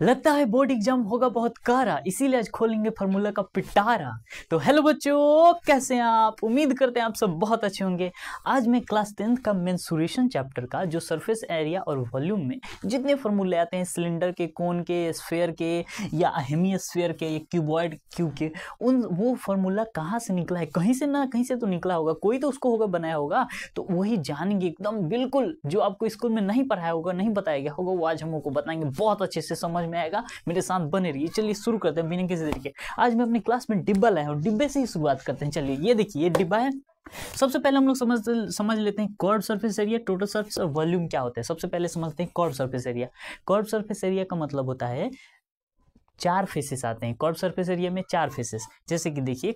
लगता है board exam होगा बहुत कारा, इसीलिए आज खोलेंगे फार्मूला का पिटारा। तो हेलो बच्चों, कैसे हैं आप? उम्मीद करते हैं आप सब बहुत अच्छे होंगे। आज मैं क्लास 10th का मेंसुरेशन चैप्टर का जो सरफेस एरिया और वॉल्यूम में जितने फार्मूले आते हैं सिलेंडर के, कोन के, स्फेयर के या हेमिस्फेयर के, क्यूबॉइड क्यूब के, उन वो फार्मूला कहाँ से निकला है, कहीं से ना कहीं से तो निकला होगा, कोई तो उसको होगा बनाया होगा। तो वही जानेंगे एकदम बिल्कुल, जो आपको स्कूल में नहीं पढ़ाया होगा, नहीं बताया गया होगा, वो आज हम लोग को बताएंगे, बहुत अच्छे से समझ में आएगा। मेरे साथ बने रहिए। चलिए शुरू करते हैं बिना किसी तरीके। आज मैं अपनी क्लास में डिब्बा लाया हूँ, डिब्बे से ही शुरुआत करते हैं। चलिए ये देखिए, ये डिब्बा है। सबसे पहले हम लोग समझ लेते हैं curve surface area, total surface और वॉल्यूम क्या होता है। सबसे पहले समझते हैं curve surface area. Curve surface area का मतलब होता है चार फेसेस आते हैं। कर्व सरफेस एरिया में चार फेसेस, जैसे कि देखिए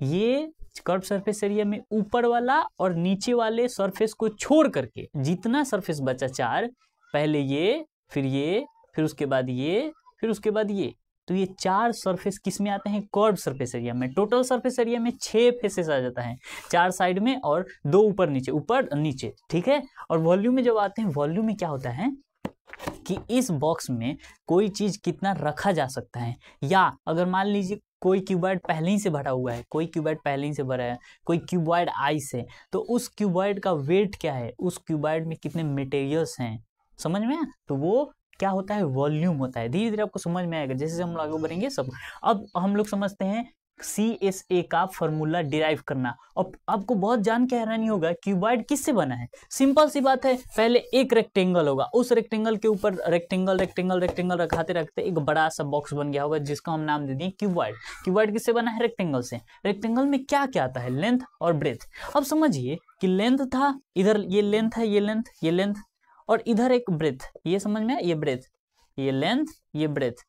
ये कर्व सरफेस एरिया में ऊपर वाला और नीचे वाले सरफेस को छोड़ करके जितना सरफेस बचा, चार, पहले ये, फिर उसके बाद ये, फिर उसके बाद ये, तो ये चार सरफेस किस में आते हैं? कर्व सरफेस एरिया में। टोटल सरफेस एरिया में 6 फेसेस आ जाता है, 4 साइड में और 2 ऊपर नीचे, ठीक है। और वॉल्यूम में जब आते हैं, वॉल्यूम में क्या होता है कि इस बॉक्स में कोई चीज कितना रखा जा सकता है, या अगर मान लीजिए कोई क्यूबॉइड पहले ही से भरा हुआ है, कोई क्यूबॉइड आइस है, तो उस क्यूबॉइड का वेट क्या है, उस क्यूबॉइड में कितने मटेरियल्स हैं, समझ में? तो वो क्या होता है? वॉल्यूम होता है। धीरे धीरे आपको समझ में आएगा जैसे हम लोग आगे बढ़ेंगे सब। अब हम लोग समझते हैं CSA का फॉर्मूला डिराइव करना। अब आपको बहुत जान के हैरानी होगा क्यूबॉइड किससे बना है। सिंपल सी बात है, पहले एक रेक्टेंगल होगा, उस रेक्टेंगल के ऊपर रेक्टेंगल रखाते रखते एक बड़ा सा बॉक्स बन गया होगा जिसका हम नाम दे दिए क्यूबॉइड। क्यूबॉइड किससे बना है? रेक्टेंगल से। रेक्टेंगल में क्या क्या आता है? लेंथ और ब्रेथ। अब समझिए कि लेंथ था, इधर ये लेंथ है, ये लेंथ और इधर एक ब्रेथ, ये समझ में, ये ब्रेथ, ये लेंथ, ये ब्रेथ।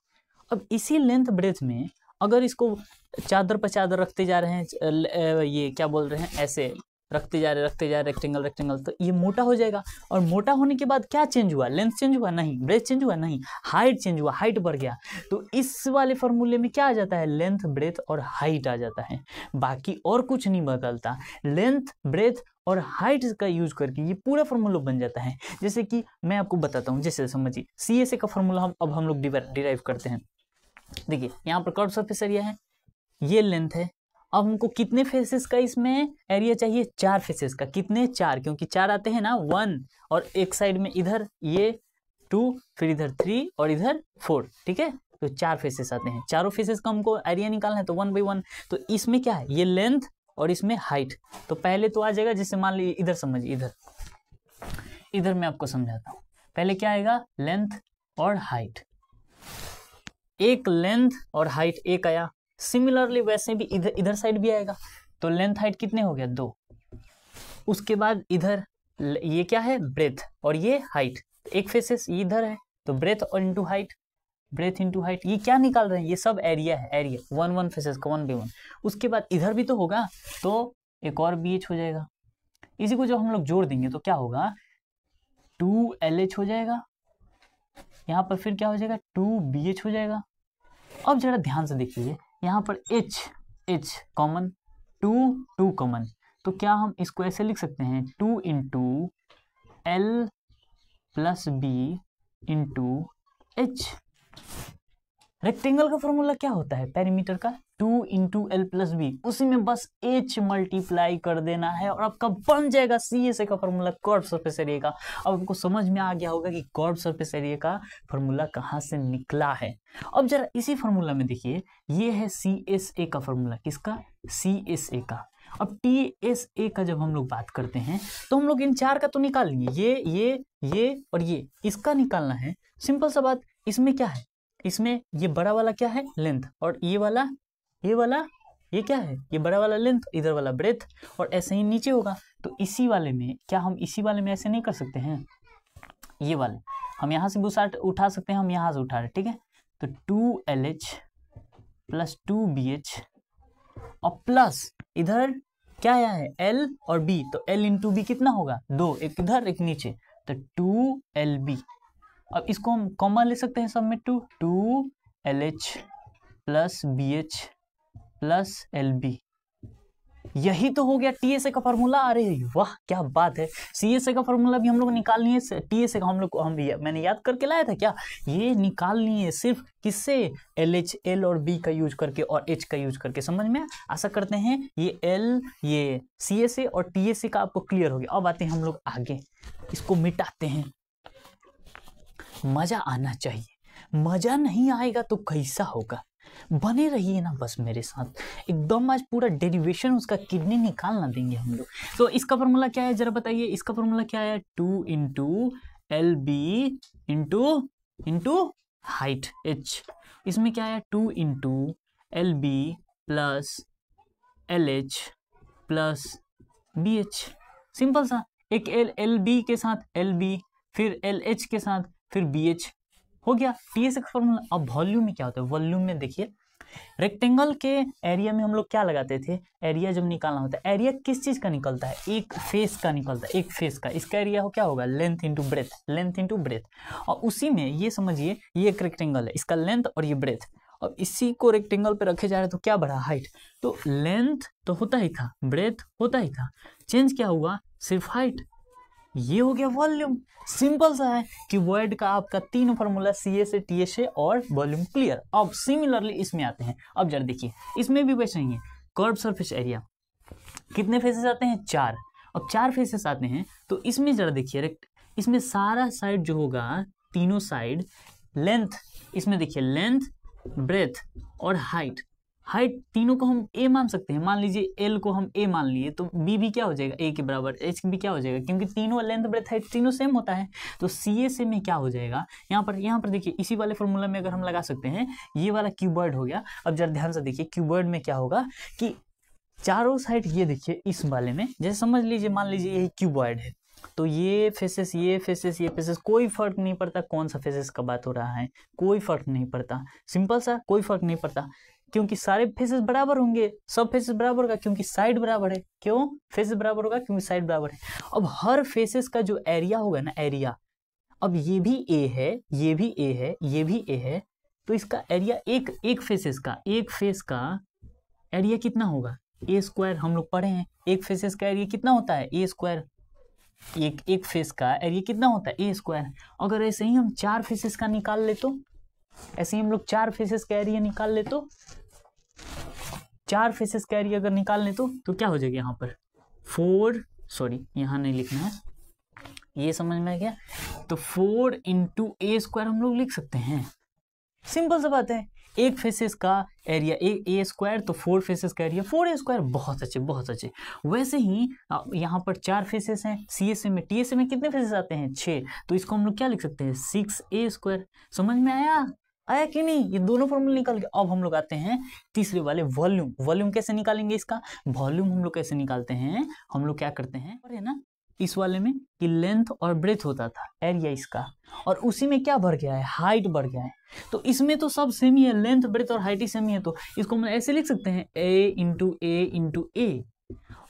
अब इसी लेंथ ब्रेथ में अगर इसको चादर पर चादर रखते जा रहे हैं, ये क्या बोल रहे हैं, ऐसे रखते जा रहे रेक्टेंगल, तो ये मोटा हो जाएगा। और मोटा होने के बाद क्या चेंज हुआ? लेंथ चेंज हुआ? नहीं। ब्रेथ चेंज हुआ? नहीं। हाइट चेंज हुआ, हाइट बढ़ गया। तो इस वाले फॉर्मूले में क्या आ जाता है? लेंथ, ब्रेथ और हाइट आ जाता है, बाकी और कुछ नहीं बदलता। लेंथ, ब्रेथ और हाइट का यूज करके ये पूरा फॉर्मूला बन जाता है। जैसे कि मैं आपको बताता हूँ, जैसे समझिए CSA का फॉर्मूला हम लोग डिराइव करते हैं। देखिए यहाँ पर कर्व सरफेस एरिया है, ये लेंथ है। अब हमको कितने फेसेस का इसमें एरिया चाहिए? 4 फेसेस का। कितने? 4, क्योंकि 4 आते हैं ना, 1 और एक साइड में इधर ये 2, फिर इधर 3 और इधर 4, ठीक है। तो 4 फेसेस आते हैं, चारों फेसेस का हमको एरिया निकालना है, तो 1 by 1। तो इसमें क्या है? ये लेंथ और इसमें हाइट। तो पहले तो आ जाएगा, जैसे मान लीजिए इधर समझिए, इधर मैं आपको समझाता हूँ। पहले क्या आएगा? लेंथ और हाइट। एक लेंथ और हाइट एक आया। सिमिलरली वैसे भी इधर साइड भी आएगा। तो लेंथ हाइट कितने हो गया? 2। उसके बाद इधर ये क्या है? ब्रेथ और ये हाइट। एक फेसेस इधर है, तो ब्रेथ और into height, breath into height. ये क्या निकाल रहे हैं? ये सब एरिया है, एरिया 1 फेसेस का 1 by 1। उसके बाद इधर भी तो होगा, तो एक और BH हो जाएगा। इसी को जब हम लोग जोड़ देंगे तो क्या होगा? 2LH हो जाएगा। यहाँ पर फिर क्या हो जाएगा? 2BH हो जाएगा। अब जरा ध्यान से देखिए, यहाँ पर H कॉमन, 2 कॉमन, तो क्या हम इसको ऐसे लिख सकते हैं? 2 into L plus B into H। Rectangle का फॉर्मूला क्या होता है? पेरीमीटर का 2 into L plus B, उसी में बस H मल्टीप्लाई कर देना है और आपका बन जाएगा CSA का फॉर्मूला, कर्व सरफेस एरिया का। अब आपको समझ में आ गया होगा कि कर्व सरफेस एरिया का फॉर्मूला कहाँ से निकला है। अब जरा इसी फॉर्मूला में देखिए, ये है CSA का फॉर्मूला। किसका? CSA का। अब TSA का जब हम लोग बात करते हैं तो हम लोग इन 4 का तो निकाल लेंगे, ये और ये, इसका निकालना है। सिंपल सा बात। इसमें क्या है? इसमें ये बड़ा वाला क्या है? लेंथ। और ये वाला ये क्या है? ये बड़ा वाला लेंथ, इधर वाला ब्रेथ। और ऐसे ही नीचे होगा। तो इसी वाले में क्या हम इसी वाले में ऐसे नहीं कर सकते हैं? ये वाले हम यहाँ से उठा सकते हैं, हम यहाँ से उठा रहे, ठीक है। तो 2LH प्लस 2BH और प्लस इधर क्या आया है? L और B, तो L इंटू B कितना होगा? 2, एक इधर एक नीचे, तो 2LB। अब इसको हम कॉमन ले सकते हैं सब में, 2LH plus BH plus LB। यही तो हो गया टीएसए का फॉर्मूला। अरे वाह क्या बात है, सीएसए का फॉर्मूला भी हम लोग निकाल लिए, टीएसए का मैंने याद करके लाया था क्या, ये निकाल लिए सिर्फ किससे, LH, L और B का यूज करके और H का यूज करके। समझ में आशा करते हैं ये L, ये सीएसए और टीएसए का आपको क्लियर हो गया। अब आते हैं हम लोग आगे, इसको मिटाते हैं। मजा आना चाहिए, मजा नहीं आएगा तो कैसा होगा, बने रहिए ना बस मेरे साथ, एकदम आज पूरा डेरिवेशन उसका किडनी निकालना देंगे हम लोग। तो इसका फॉर्मूला क्या है जरा बताइए, इसका फॉर्मूला क्या है, 2 into LB into height H। इसमें क्या है 2 into LB plus LH plus BH। Simple सा, एक LB के साथ LB, फिर LH के साथ फिर BH, हो गया टीएसए का फॉर्मूला। अब वॉल्यूम में क्या होता है, वॉल्यूम में देखिए रेक्टेंगल के एरिया में हम लोग क्या लगाते थे, एरिया जब निकालना होता है, एरिया किस चीज का निकलता है, एक फेस का निकलता है, एक फेस का। इसका एरिया हो क्या होगा, length into breadth, length into breadth. और उसी में ये समझिए ये एक रेक्टेंगल है, इसका लेंथ और ये ब्रेथ, और इसी को रेक्टेंगल पे रखे जा रहे हैं तो क्या बढ़ा, हाइट। तो लेंथ तो होता ही था, ब्रेथ होता ही था, चेंज क्या हुआ, सिर्फ हाइट। ये हो गया वॉल्यूम। सिंपल सा है कि वर्ड का आपका तीनों फॉर्मूला सीएसए, टीएसए और वॉल्यूम क्लियर। अब सिमिलरली इसमें आते हैं, अब जरा देखिए इसमें भी वैसे ही है, कर्व सरफेस एरिया कितने फेसेस आते हैं, 4। अब 4 फेसेस आते हैं तो इसमें जरा देखिए, इसमें सारा साइड जो होगा, तीनों साइड लेंथ, इसमें देखिए लेंथ, ब्रेथ और हाइट, हाइट तीनों को हम a मान सकते हैं। मान लीजिए L को हम a मान लिए तो B भी क्या हो जाएगा, a के बराबर, H भी क्या हो जाएगा, क्योंकि तीनों लेंथ ब्रेथ हाइट तीनों सेम होता है। तो CSA में क्या हो जाएगा, यहाँ पर देखिए इसी वाले फॉर्मूला में अगर हम लगा सकते हैं, ये वाला क्यूबॉइड हो गया। अब जरा ध्यान से देखिए क्यूबॉइड में क्या होगा कि चारों साइड, ये देखिए इस वाले में जैसे समझ लीजिए, मान लीजिए यही क्यूबॉइड है तो ये फेसेस, ये फेसेस, ये फेसेस, कोई फर्क नहीं पड़ता कौन सा फेसेस का बात हो रहा है, कोई फर्क नहीं पड़ता। सिंपल सा, कोई फर्क नहीं पड़ता क्योंकि सारे फेसेस बराबर होंगे, सब फेसेस बराबर होगा क्योंकि साइड बराबर है। क्यों फेसेस बराबर होगा, क्योंकि साइड बराबर है। अब हर फेसेस का जो एरिया होगा ना, एरिया, अब ये भी A है, ये भी A है, ये भी A है, तो इसका एरिया एक फेसेस का, एक फेस का एरिया कितना होगा, A स्क्वायर। हम लोग पढ़े हैं एक फेसेस का एरिया कितना होता है, A स्क्वायर। एक फेस का एरिया कितना होता है, A स्क्वायर। अगर ऐसे ही हम 4 फेसेस का निकाल ले तो, ऐसे ही हम लोग 4 फेसेस का एरिया निकाल ले तो, 4 फेसेस का एरिया अगर निकाल ले तो क्या हो जाएगा, यहाँ पर 4, सॉरी यहाँ नहीं लिखना है, ये समझ में आ गया। तो 4 इंटू A स्क्वायर हम लोग लिख सकते हैं। सिंपल सा बात है, एक फेसेस का एरिया A स्क्वायर, तो 4 फेसेस का एरिया 4A स्क्वायर। बहुत अच्छे, बहुत अच्छे। वैसे ही यहाँ पर 4 फेसेस हैं, CSA में, TSA में कितने फेसेस आते हैं, 6, तो इसको हम लोग क्या लिख सकते हैं, 6A स्क्वायर। समझ में आया कि नहीं, ये दोनों फॉर्मूले निकल गए। अब हम लोग आते हैं तीसरे वाले, वॉल्यूम। वॉल्यूम कैसे निकालेंगे इसका, वॉल्यूम हम लोग कैसे निकालते हैं, हम लोग क्या करते हैं, है ना इस वाले में कि लेंथ और ब्रेथ होता था, एरिया इसका, और उसी में क्या बढ़ गया है, हाइट बढ़ गया है। तो इसमें तो सब सेम ही है, लेंथ ब्रेथ और हाइट ही सेम ही है, तो इसको हम ऐसे लिख सकते हैं A इंटू A,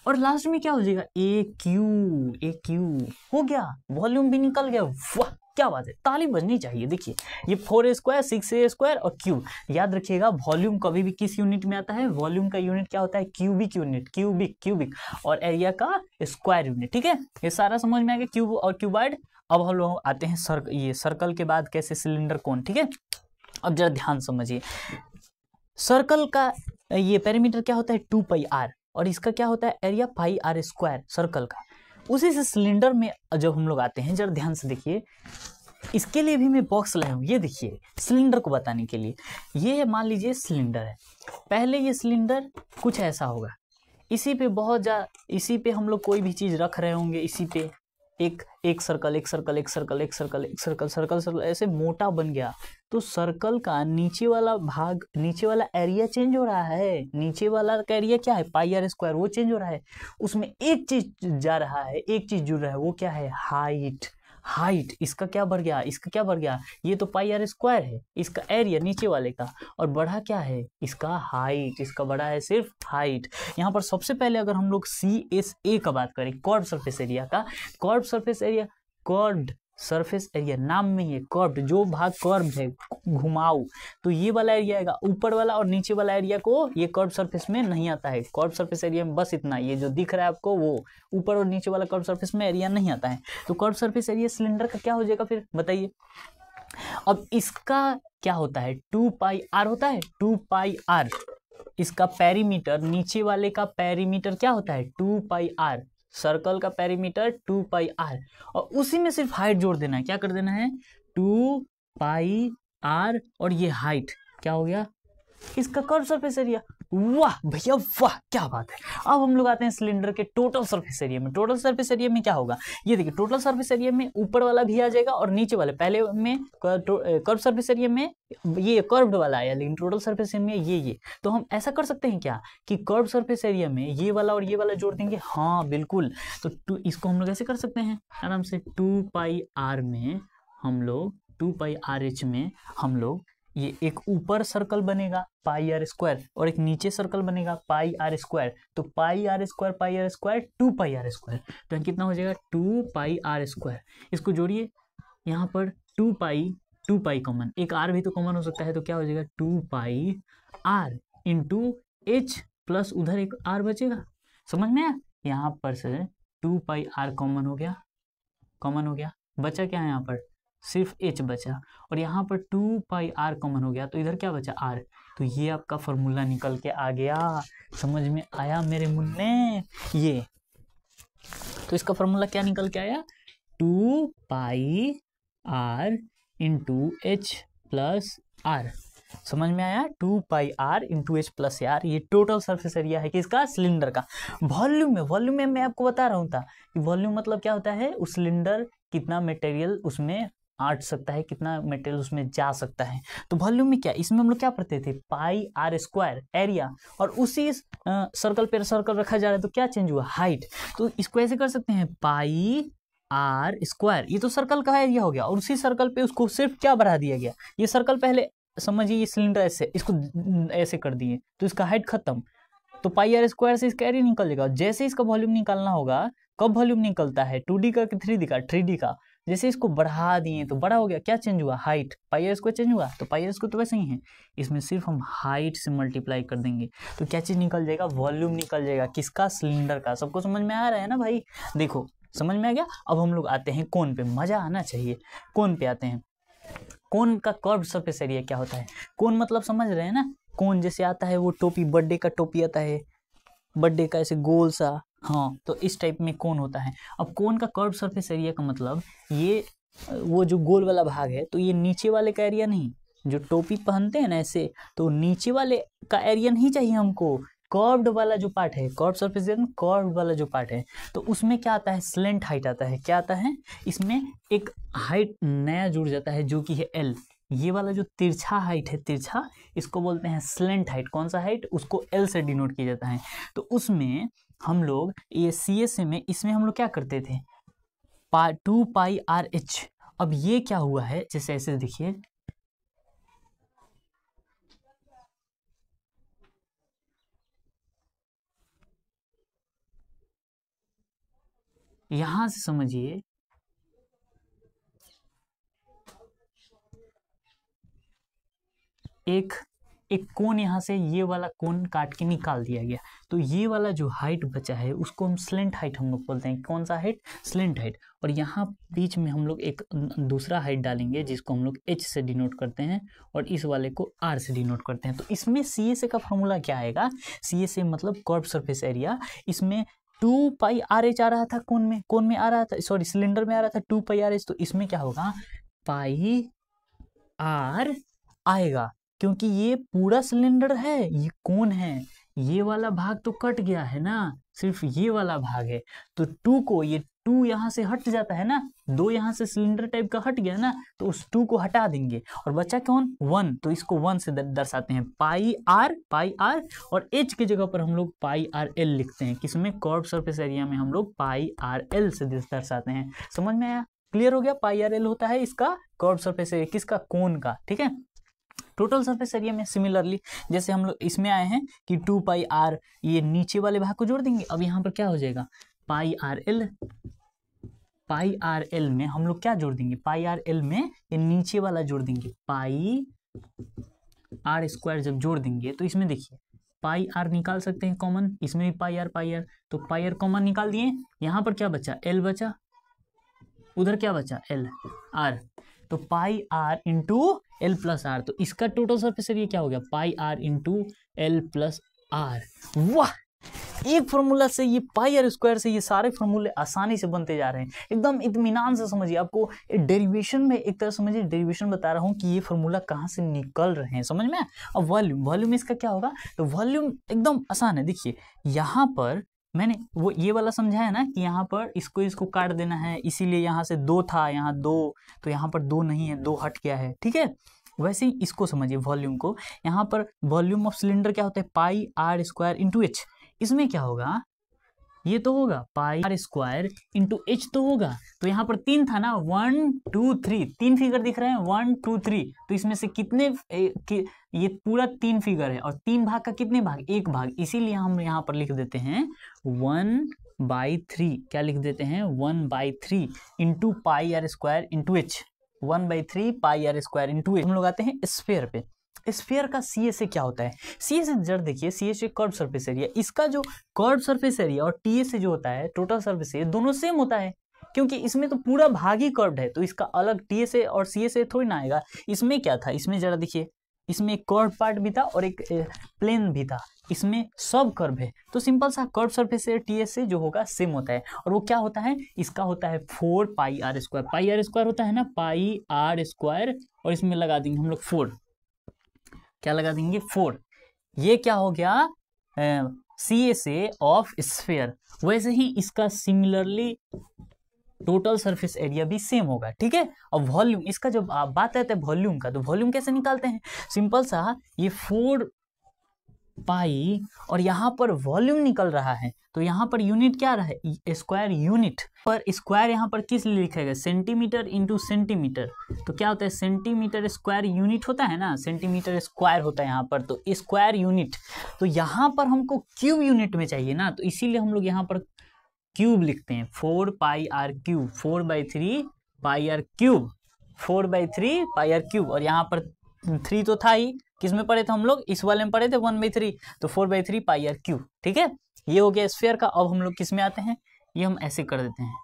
और लास्ट में क्या हो जाएगा, ए क्यू हो गया, वॉल्यूम भी निकल गया। वाह क्या बात है, ताली बजनी चाहिए। देखिए ये 4A स्क्वायर, 6A स्क्वायर और क्यू। याद रखिएगा वॉल्यूम कभी भी किस यूनिट में आता है, वॉल्यूम का यूनिट क्या होता है, क्यूबिक यूनिट, क्यूबिक, और एरिया का स्क्वायर यूनिट। ठीक है, ये सारा समझ में आ गया, क्यूब और क्यूबॉइड। अब हम लोग आते हैं ये सर्कल के बाद कैसे सिलेंडर कोन। ठीक है, अब जरा ध्यान समझिए, सर्कल का ये पेरीमीटर क्या होता है, 2πr, और इसका क्या होता है, एरिया πr स्क्वायर सर्कल का। उसी से सिलेंडर में जब हम लोग आते हैं, जरा ध्यान से देखिए, इसके लिए भी मैं बॉक्स लाया हूँ। ये देखिए सिलेंडर को बताने के लिए, ये मान लीजिए सिलेंडर है। पहले ये सिलेंडर कुछ ऐसा होगा, इसी पे इसी पे हम लोग कोई भी चीज रख रहे होंगे, इसी पे एक सर्कल ऐसे मोटा बन गया। तो सर्कल का नीचे वाला भाग, नीचे वाला एरिया चेंज हो रहा है। नीचे वाला का एरिया क्या है, πr स्क्वायर, वो चेंज हो रहा है। उसमें एक चीज जा रहा है, एक चीज जुड़ रहा है, वो क्या है, हाइट। इसका क्या बढ़ गया, इसका क्या बढ़ गया, ये तो πr स्क्वायर है, इसका एरिया नीचे वाले का, और बढ़ा क्या है, इसका हाइट, इसका बढ़ा है सिर्फ हाइट। यहाँ पर सबसे पहले अगर हम लोग CSA का बात करें, कर्व्ड सरफेस एरिया का, curved surface area, curved surface area, नाम में ही है कर्व्ड, जो भाग कर्व है घुमाऊ, तो ये वाला एरिया आएगा, ऊपर वाला और नीचे वाला एरिया को ये कर्व सरफेस में नहीं आता है। कर्व सरफेस एरिया में बस इतना, ये जो दिख रहा है आपको वो ऊपर और नीचे वाला कर्व सरफेस में एरिया नहीं आता है। तो कर्व सरफेस एरिया सिलेंडर का क्या हो जाएगा फिर बताइए। अब इसका क्या होता है, 2πr होता है, 2πr इसका पेरीमीटर, नीचे वाले का पेरीमीटर क्या होता है 2πr, सर्कल का पेरीमीटर 2πr, और उसी में सिर्फ हाइट जोड़ देना है। क्या कर देना है 2πr, और ये हाइट क्या हो गया इसका कर्व सरफेस एरिया। वाह भैया वाह, क्या बात है। अब हम लोग आते हैं सिलेंडर के टोटल सरफेस एरिया में। टोटल सरफेस एरिया में क्या होगा, ये देखिए टोटल सरफेस एरिया में ऊपर वाला भी आ जाएगा और नीचे वाले, पहले में कर्व सरफेस एरिया में ये कर्व्ड वाला आया, लेकिन टोटल सरफेस एरिया में ये तो हम ऐसा कर सकते हैं क्या कि कर्व सरफेस एरिया में ये वाला और ये वाला जोड़ देंगे। हाँ बिल्कुल, तो इसको हम लोग ऐसे कर सकते हैं आराम से, 2πr में हम लोग 2πrh में हम लोग ये एक ऊपर सर्कल बनेगा πr² और एक नीचे सर्कल बनेगा πr², तो πr² 2πr², तो कितना हो जाएगा 2πr²। इसको जोड़िए, यहाँ पर 2π कॉमन, एक r भी तो कॉमन हो सकता है, तो क्या हो जाएगा 2πr इंटू h प्लस उधर एक r बचेगा, समझ में आया। यहाँ पर से 2πr कॉमन हो गया, बचा क्या है यहाँ पर सिर्फ h बचा, और यहाँ पर 2πr कॉमन हो गया, तो इधर क्या बचा r, तो ये आपका फॉर्मूला निकल के आ गया। समझ में आया मेरे मुन्ने, ये तो इसका फॉर्मूला क्या निकल के आया 2πr into h plus r, समझ में आया 2πr into h plus r। ये टोटल सरफेस एरिया है किसका, सिलेंडर का। वॉल्यूम में मैं आपको बता रहा हूँ था कि वॉल्यूम मतलब क्या होता है, उस सिलेंडर कितना मटेरियल उसमें आट सकता है, कितना मटेरियल उसमें जा सकता है। तो वॉल्यूम में क्या, इसमें हम लोग क्या पढ़ते थे πr² एरिया, और उसी सर्कल पे सर्कल रखा जा रहा है, तो क्या चेंज हुआ हाइट। तो इसको ऐसे कर सकते हैं πr², ये तो सर्कल का एरिया हो गया, और उसी सर्कल पे उसको सिर्फ क्या बढ़ा दिया गया, ये सर्कल पहले समझिए ये सिलेंडर ऐसे, इसको ऐसे कर दिए तो इसका हाइट खत्म, तो πr² से इसका एरिया निकल जाएगा। जैसे इसका वॉल्यूम निकालना होगा, कब वॉल्यूम निकलता है 2D का कि 3D का, 3D का, जैसे इसको बढ़ा दिए तो बड़ा हो गया, क्या चेंज हुआ हाइट, πr² चेंज हुआ, तो πr² तो वैसे ही है, इसमें सिर्फ हम हाइट से मल्टीप्लाई कर देंगे, तो क्या चीज निकल जाएगा, वॉल्यूम निकल जाएगा किसका, सिलेंडर का। सबको समझ में आ रहा है ना भाई, देखो समझ में आ गया। अब हम लोग आते हैं कोन पे, मजा आना चाहिए, कोन पे आते हैं। कोन का कर्व सरफेस एरिया क्या होता है, कोन मतलब समझ रहे हैं ना, कोन जैसे आता है वो टोपी, बर्थडे का टोपी आता है, बर्थडे का ऐसे गोल सा, हाँ तो इस टाइप में कोन होता है। अब कोन का कर्व सरफेस एरिया का मतलब ये वो जो गोल वाला भाग है, तो ये नीचे वाले का एरिया नहीं, जो टोपी पहनते हैं ना ऐसे, तो नीचे वाले का एरिया नहीं चाहिए हमको, कर्व्ड वाला जो पार्ट है, कर्व सरफेस एरिया कर्व्ड वाला जो पार्ट है, तो उसमें क्या आता है स्लेंट हाइट आता है। क्या आता है, इसमें एक हाइट नया जुड़ जाता है जो कि है L, ये वाला जो तिरछा हाइट है, तिरछा, इसको बोलते हैं स्लेंट हाइट। कौन सा हाइट, उसको L से डिनोट किया जाता है। तो उसमें हम लोग ये CSA में, इसमें हम लोग क्या करते थे 2πrh। अब ये क्या हुआ है, जैसे ऐसे देखिए, यहां से समझिए, एक कोन यहाँ से ये वाला कोन काट के निकाल दिया गया, तो ये वाला जो हाइट बचा है उसको हम स्लेंट हाइट हम लोग बोलते हैं। कौन सा हाइट, स्लेंट हाइट। और यहाँ बीच में हम लोग एक दूसरा हाइट डालेंगे जिसको हम लोग H से डिनोट करते हैं, और इस वाले को R से डिनोट करते हैं। तो इसमें CSA का फॉर्मूला क्या आएगा, CSA मतलब कर्व सरफेस एरिया, इसमें 2πrh आ रहा था, कोन में आ रहा था, सॉरी सिलेंडर में आ रहा था 2πrh, तो इसमें क्या होगा πr आएगा, क्योंकि ये पूरा सिलेंडर है, ये कोन है, ये वाला भाग तो कट गया है ना, सिर्फ ये वाला भाग है, तो 2 को, ये 2 यहाँ से हट जाता है ना, 2 यहाँ से सिलेंडर टाइप का हट गया ना, तो उस 2 को हटा देंगे और बचा कौन 1, तो इसको 1 से दर्शाते हैं πr, और h की जगह पर हम लोग πrl लिखते हैं। किसमें, कर्व सरफेस एरिया में हम लोग πrl से दर्शाते हैं। समझ में आया, क्लियर हो गया। πrl होता है इसका कर्व सरफेस एरिया, किसका, कोन का, ठीक है। टोटल सरफेस एरिया में सिमिलरली जैसे हम लोग इसमें आए हैं कि 2πr, ये नीचे वाले भाग को जोड़ देंगे, अब यहाँ पर क्या हो जाएगा πrl पाई आर एल में हम लोग क्या जोड़ देंगे, पाई आर एल में ये नीचे वाला जोड़ देंगे, पाई आर स्क्वायर जब जोड़ देंगे तो इसमें देखिए पाई आर निकाल सकते हैं कॉमन, इसमें भी पाई आर, तो पाई आर कॉमन निकाल दिए, यहाँ पर क्या बचा, एल बचा, उधर क्या बचा, एल आर, तो pi r into l plus r, तो इसका टोटल सरफेस एरिया क्या हो गया, pi r into l plus r. वाह, एक फॉर्मूला से ये पाई आर स्क्वायर से ये सारे फॉर्मूले आसानी से बनते जा रहे हैं, एकदम इत्मीनान से समझिए। आपको डेरिवेशन में एक तरह समझिए, डेरिवेशन बता रहा हूँ कि ये फॉर्मूला कहाँ से निकल रहे हैं, समझ में। अब वॉल्यूम इसका क्या होगा, तो वॉल्यूम एकदम आसान है। देखिए यहाँ पर मैंने वो ये वाला समझाया ना कि यहाँ पर इसको काट देना है, इसीलिए यहाँ से 2 था, यहाँ 2, तो यहाँ पर 2 नहीं है, 2 हट गया है, ठीक है। वैसे ही इसको समझिए वॉल्यूम को, यहाँ पर वॉल्यूम ऑफ सिलेंडर क्या होता है, पाई आर स्क्वायर इंटू एच, इसमें क्या होगा, ये तो होगा पाई आर स्क्वायर इंटू एच तो होगा, तो यहाँ पर 3 था ना, 1 2 3, 3 फिगर दिख रहे हैं, 1 2 3, तो इसमें से कितने ये पूरा 3 फिगर है, और 3 भाग का कितने भाग, 1 भाग, इसीलिए हम यहाँ पर लिख देते हैं 1/3, क्या लिख देते हैं 1/3 into pi r square into h, 1/3 pi r square into h. हम लोग आते हैं स्फीयर पे। स्फीयर का सी से क्या होता है, सी से जड़ देखिए, सी से कर्व सरफेस एरिया, इसका जो कर्व सरफेस एरिया और टी से जो होता है टोटल सरफेस एरिया, दोनों सेम होता है, क्योंकि इसमें तो पूरा भाग ही कर्व्ड है, तो इसका अलग टी से और सी से थोड़ी ना आएगा। इसमें क्या था, इसमें जरा देखिए, इसमें एक कर्व पार्ट भी था और एक प्लेन भी था, इसमें सब कर्व है, तो सिंपल सा कर्व सरफेस एरिया टी से जो होगा सेम होता है, और वो क्या होता है, इसका होता है 4 pi r square, pi r square होता है ना, पाई आर स्क्वायर, और इसमें लगा देंगे हम लोग 4, क्या लगा देंगे 4, ये क्या हो गया सी से ऑफ स्फीयर। वैसे ही इसका सिमिलरली टोटल सरफेस एरिया भी सेम होगा, ठीक है। और वॉल्यूम, इसका जब बात आती है वॉल्यूम का, तो वॉल्यूम कैसे निकालते हैं, सिंपल सा, ये 4 पाई और यहाँ पर वॉल्यूम निकल रहा है, तो यहाँ पर यूनिट क्या रहा है, स्क्वायर यूनिट, पर स्क्वायर यहाँ पर किस लिए लिखेगा, सेंटीमीटर इंटू सेंटीमीटर, तो क्या होता है सेंटीमीटर स्क्वायर यूनिट होता है ना, सेंटीमीटर स्क्वायर होता है यहाँ पर, तो स्क्वायर यूनिट, तो यहाँ पर हमको क्यूब यूनिट में चाहिए ना, तो इसीलिए हम लोग यहाँ पर क्यूब लिखते हैं, 4 pi r cube, 4/3 pi r cube, 4/3 pi r cube, और यहाँ पर 3 तो था ही, किस में पढ़े थे हम लोग, इस वाले में पढ़े थे 1/3, तो 4/3 पाई आर क्यूब, ठीक है। ये हो गया स्फीयर का। अब हम लोग किस में आते हैं, ये हम ऐसे कर देते हैं,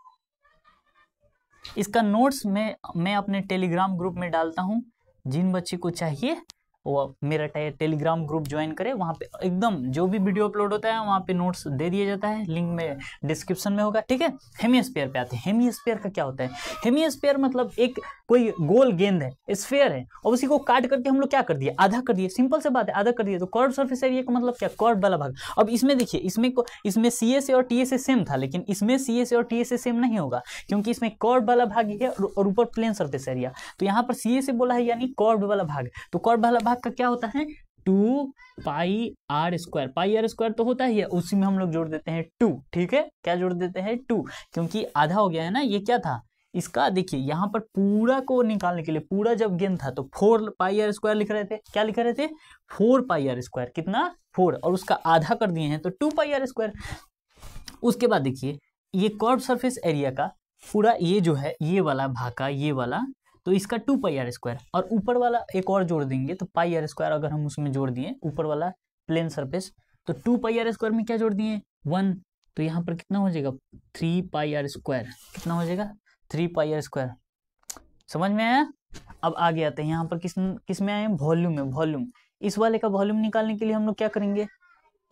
इसका नोट्स मैं अपने टेलीग्राम ग्रुप में डालता हूँ, जिन बच्चे को चाहिए वो मेरा टेलीग्राम ग्रुप ज्वाइन करे, वहाँ पे एकदम जो भी वीडियो अपलोड होता है वहाँ पे नोट्स दे दिया जाता है, लिंक में डिस्क्रिप्शन में होगा, ठीक है। हेमिस्फीयर पे आते हैं। हेमिस्फीयर का क्या होता है, हेमिस्फीयर मतलब एक कोई गोल गेंद है, स्फीयर है, और उसी को काट करके हम लोग क्या कर दिए, आधा कर दिए, सिंपल से बात है, आधा कर दिए, तो कर्व सरफेस एरिया का मतलब क्या, कर्व वाला भाग। अब इसमें देखिए, इसमें सी से और टी से सेम था, लेकिन इसमें सी से और टी से सेम नहीं होगा, क्योंकि इसमें कर्व वाला भाग है और ऊपर प्लेन सरफेस एरिया, तो यहाँ पर सी से बोला है यानी कर्व वाला भाग, तो कर्व वाला भाग का क्या होता है 2 pi r square, pi r square तो होता ही है, उसी में हम लोग जोड़ देते हैं 2, ठीक है, क्या जोड़ देते हैं 2, क्योंकि आधा हो गया है ना, ये क्या था इसका, देखिए यहाँ पर पूरा को निकालने के लिए, पूरा जब गेंद था तो 4 पाई आर स्क्वायर लिख रहे थे, क्या लिख रहे थे 4 पाई आर स्क्वायर, कितना 4, और उसका आधा कर दिए हैं तो 2 पाई आर स्क्वायर। उसके बाद देखिए ये कर्व सरफेस एरिया का पूरा ये जो है, ये वाला भाग का ये वाला, तो इसका 2 पाई आर स्क्वायर, और ऊपर वाला एक और जोड़ देंगे तो पाई आर स्क्वायर, अगर हम उसमें जोड़ दिए ऊपर वाला प्लेन सरफेस, तो 2 पाई आर स्क्वायर में क्या जोड़ दिए 1, तो यहाँ पर कितना हो जाएगा 3 पाई आर स्क्वायर, कितना हो जाएगा 3 पाई आर स्क्वायर, समझ में आया। अब आगे आते हैं, यहाँ पर किस में आए, वॉल्यूम में, वॉल्यूम, इस वाले का वॉल्यूम निकालने के लिए हम लोग क्या करेंगे,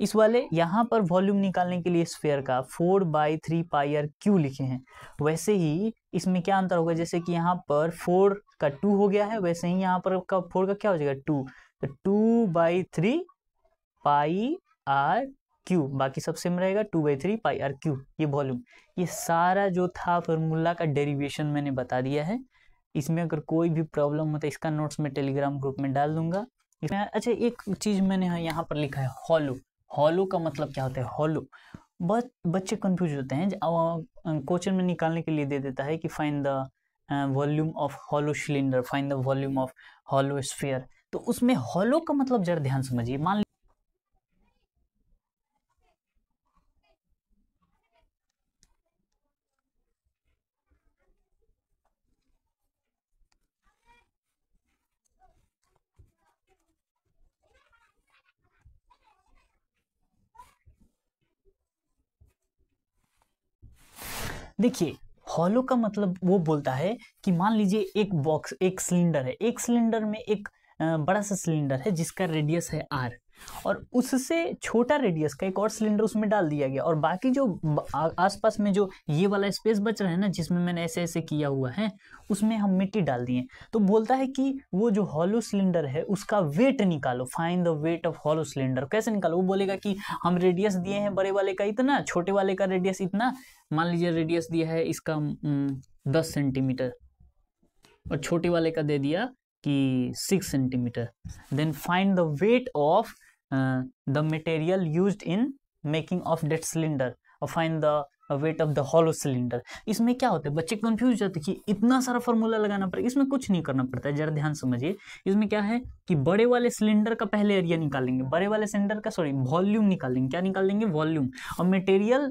इस वाले यहाँ पर वॉल्यूम निकालने के लिए स्फीयर का 4/3 पाई आर क्यू लिखे हैं, वैसे ही इसमें क्या अंतर होगा, जैसे कि यहाँ पर 4 का 2 हो गया है, वैसे ही यहाँ पर 4 का क्या हो जाएगा 2, तो 2/3 पाई आर क्यू, बाकी सब सेम रहेगा 2/3 पाई आर क्यू, ये वॉल्यूम। ये सारा जो था फॉर्मूला का डेरिवेशन मैंने बता दिया है, इसमें अगर कोई भी प्रॉब्लम हो तो इसका नोट्स मैं टेलीग्राम ग्रुप में डाल दूंगा। अच्छा, एक चीज मैंने यहाँ पर लिखा है हॉलो, हॉलो का मतलब क्या होता है, हॉलो, बहुत बच्चे कंफ्यूज होते हैं, क्वेश्चन में निकालने के लिए दे देता है कि find the volume of hollow cylinder, find the volume of hollow sphere, तो उसमें हॉलो का मतलब जरा ध्यान समझिए, मान देखिए हॉलो का मतलब वो बोलता है कि मान लीजिए एक बॉक्स, एक सिलेंडर है, एक सिलेंडर में एक बड़ा सा सिलेंडर है जिसका रेडियस है r, और उससे छोटा रेडियस का एक और सिलेंडर उसमें डाल दिया गया, और बाकी जो आसपास में जो ये वाला स्पेस बच रहा है ना, जिसमें मैंने ऐसे ऐसे किया हुआ है, उसमें हम मिट्टी डाल दिए। तो बोलता है कि वो जो हॉलो सिलेंडर है उसका वेट निकालो, find the weight of hollow cylinder. कैसे निकालो? वो बोलेगा कि हम रेडियस दिए हैं बड़े वाले का इतना, छोटे वाले का रेडियस इतना। मान लीजिए रेडियस दिया है इसका 10 सेंटीमीटर और छोटे वाले का दे दिया कि 6 centimetre. Then find the weight of the material used in making of that cylinder और find the weight of the hollow cylinder. इसमें क्या होता है, बच्चे कंफ्यूज जाते हैं कि इतना सारा फॉर्मूला लगाना पड़ेगा। इसमें कुछ नहीं करना पड़ता है, जरा ध्यान समझिए। इसमें क्या है कि बड़े वाले सिलेंडर का पहले एरिया निकालेंगे, बड़े वाले सिलेंडर का वॉल्यूम निकालेंगे। क्या निकालेंगे? वॉल्यूम। और मटेरियल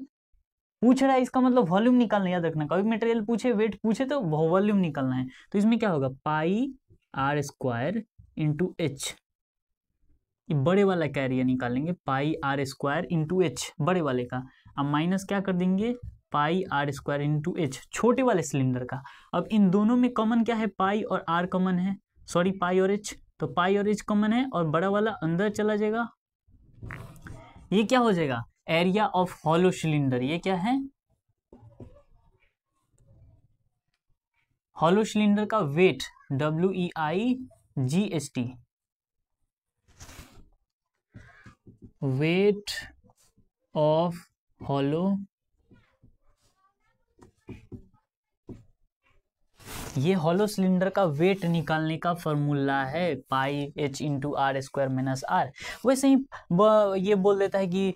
पूछ रहा है, इसका मतलब वॉल्यूम निकालना, याद रखना। कभी मटेरियल पूछे, वेट पूछे तो वॉल्यूम निकालना है। तो इसमें क्या होगा, पाई आर स्क्वायर इंटू एच, बड़े वाला का एरिया निकालेंगे, पाई आर स्क्वायर इंटू एच बड़े वाले का। अब माइनस क्या कर देंगे, पाई आर स्क्वायर इंटू एच छोटे वाले सिलेंडर का। अब इन दोनों में कॉमन क्या है, पाई और आर कॉमन है, सॉरी पाई और एच, तो पाई और एच कॉमन है और बड़ा वाला अंदर चला जाएगा। ये क्या हो जाएगा, एरिया ऑफ हॉलो सिलेंडर। ये क्या है, हॉलो सिलेंडर का weight, WEIGHT, weight of hollow. ये हॉलो सिलेंडर का वेट निकालने का फॉर्मूला है, pi h into r square minus r. वैसे ही ये बोल देता है कि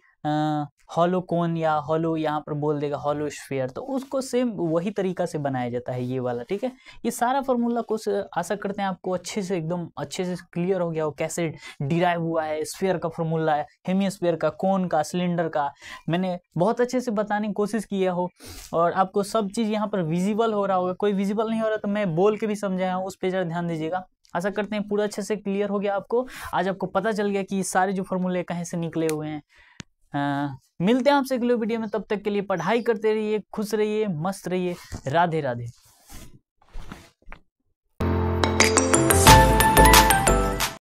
हॉलो कोन या हॉलो, यहाँ पर बोल देगा हॉलो स्फीयर, तो उसको सेम वही तरीका से बनाया जाता है ये वाला। ठीक है, ये सारा फॉर्मूला को आशा करते हैं आपको अच्छे से, एकदम अच्छे से क्लियर हो गया हो कैसे डिराइव हुआ है। स्फीयर का फॉर्मूला है, हेमिस्फीयर का, कोन का, सिलेंडर का, मैंने बहुत अच्छे से बताने की कोशिश किया हो और आपको सब चीज़ यहाँ पर विजिबल हो रहा होगा। कोई विजिबल नहीं हो रहा तो मैं बोल के भी समझाया हूँ, उस पर जरा ध्यान दीजिएगा। आशा करते हैं पूरा अच्छे से क्लियर हो गया आपको। आज आपको पता चल गया कि सारे जो फॉर्मूले कहीं से निकले हुए हैं। मिलते हैं आपसे अगले वीडियो में, तब तक के लिए पढ़ाई करते रहिए, खुश रहिए, मस्त रहिए। राधे राधे।